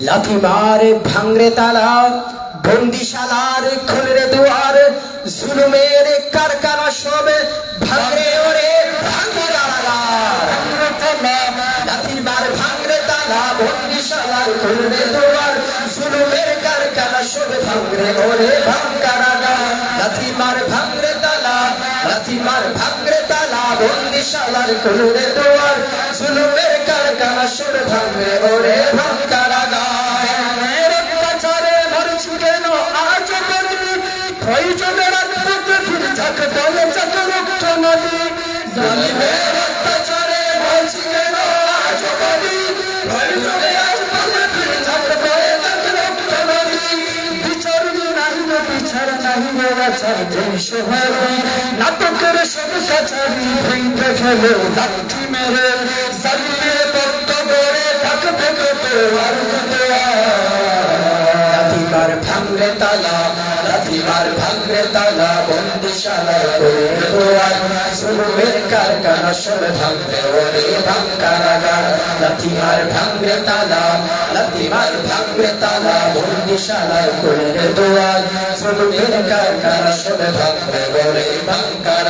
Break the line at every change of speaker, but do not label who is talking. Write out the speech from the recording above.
লাথি মার ভাঙরে তালা বন্দিশালার খুলরে দুয়ার জুলুমের কারখানা সব ভাঙরে ওরে ভাঙরে লাথি মার ভাঙরে তালা বন্দিশালার খুলরে দুয়ার জুলুমের কারখানা সব ভাঙরে ওরে ভাঙকারাগা লাথি মার ভাঙরে তালা লাথি মার ভাঙরে তালা বন্দিশালার খুলরে দুয়ার জুলুমের কারখানা সব ভাঙরে ওরে ভাঙকারাগা নাটকের সব কাছারি ভেঙে ফেলে লাঠি মেরে সালিয়ে রক্ত বেড়ে ঢাক ঢেকে লাথিমার ভাঙরে তালা লাথিমার ভাঙরে তালা বন্দিশালায় করে দোয়ার জুলুমের কারখানা সব ভাঙরে ওরে ভাঙকারাগার লাথিমার ভাঙরে তালা লাথিমার ভাঙরে তালা বন্দিশালায় করে দোয়ার জুলুমের কারখানা সব ভাঙরে ওরে ভাঙকারাগার।